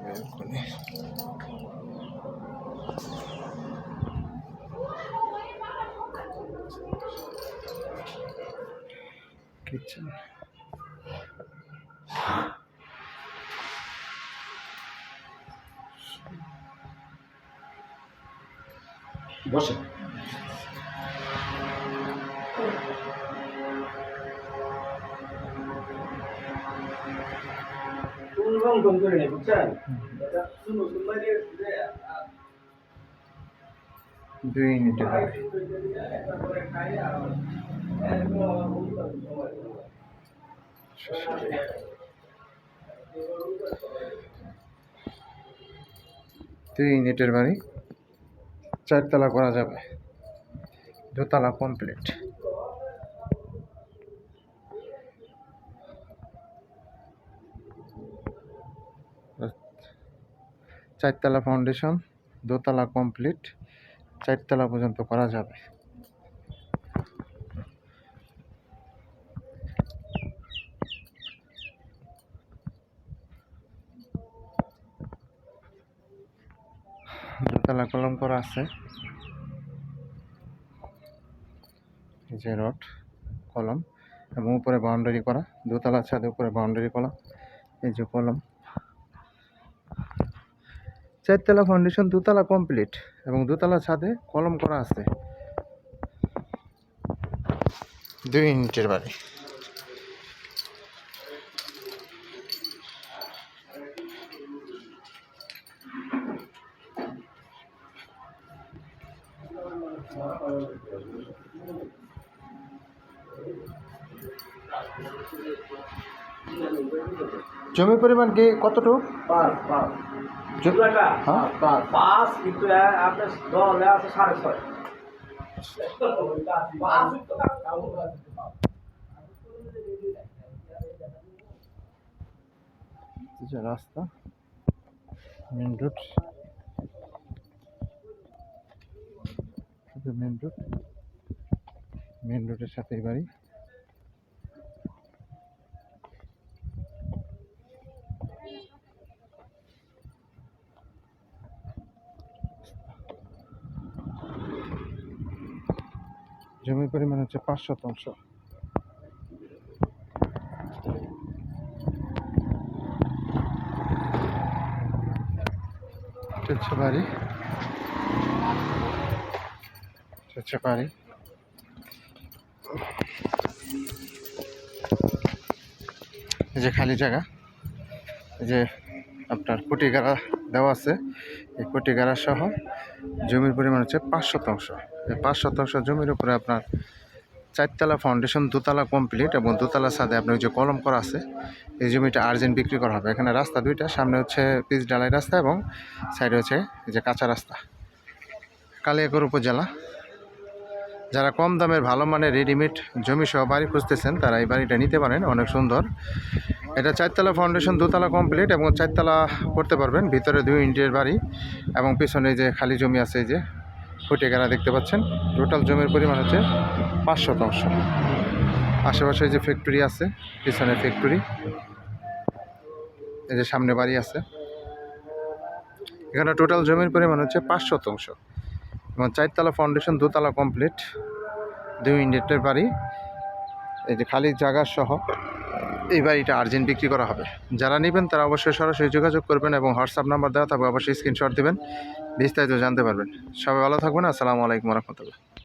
Balcony kitchen বসে দুই ইউনিটের বাড়ি। দুই ইউনিটের বাড়ি, 4 তলা করা যাবে, 2 তলা কমপ্লিট। চারতলা ফাউন্ডেশন, 2 তলা কমপ্লিট, 4 তলা পর্যন্ত করা যাবে। দোতলা কলম করা আছে, এই যে রড কলম এবং উপরে বাউন্ডারি করা, 2 তলা ছাদে উপরে বাউন্ডারি করা, এই যে কলম। 4 তলা ফাউন্ডেশন, 2 তলা কমপ্লিট এবং 2 তলা ছাদে কলম করা আছে। 2 ইউনিটের বাড়ি। জমির পরিমাণ কি কতটুকু? 5 হ্যাঁ 5 কিন্তু আপনার দলে আছে 6.5। যে রাস্তা মেন রোড, মেন রোডের সাথে এই বাড়ি। জমির পরিমাণ হচ্ছে 5 শতাংশ। বাড়ি বাড়ি এই যে খালি জায়গা, এই যে আপনার কোটি গাড়া দেওয়া আছে, এই কোটি গাড়া সহ জমির পরিমাণ হচ্ছে 5 শতাংশ। এই 5 শতাংশ জমির উপরে আপনার 4 তলা ফাউন্ডেশন, 2 তলা কমপ্লিট এবং 2 তলা ছাদে আপনার যে কলম করা আছে, এই জমিটা আর্জেন্ট বিক্রি করা হবে। এখানে রাস্তা দুইটা, সামনে হচ্ছে পিচ ঢালাই রাস্তা এবং সাইডে হচ্ছে এই যে কাঁচা রাস্তা। কালিয়াকৈর উপজেলা। যারা কম দামের ভালো মানের রেডিমেড জমি সহ বাড়ি খুঁজতেছেন তারা এই বাড়িটা নিতে পারেন, অনেক সুন্দর। এটা 4 তলা ফাউন্ডেশন, 2 তলা কমপ্লিট এবং 4 তলা করতে পারবেন। ভিতরে 2 ইউনিটের বাড়ি এবং পিছনে যে খালি জমি আছে, এই যে ফুটে গাড়া দেখতে পাচ্ছেন। টোটাল জমির পরিমাণ হচ্ছে 5 শতাংশ। আশেপাশে যে ফ্যাক্টরি আছে, পিছনে ফ্যাক্টরি, এই যে সামনে বাড়ি আছে। এখানে টোটাল জমির পরিমাণ হচ্ছে 5 শতাংশ এবং 4 তলা ফাউন্ডেশন, 2 তলা কমপ্লিট, 2 ইউনিটের বাড়ি। এই যে খালি জায়গা সহ এই বাড়িটা আর্জেন্ট বিক্রি করা হবে। যারা নেবেন তারা অবশ্যই সরাসরি যোগাযোগ করবেন এবং হোয়াটসঅ্যাপ নাম্বার দেওয়া থাকবে, অবশ্যই স্ক্রিনশট দেবেন, বিস্তারিত জানতে পারবেন। সবাই ভালো থাকবেন। আসসালামু আলাইকুম রহমতুল্লাহ।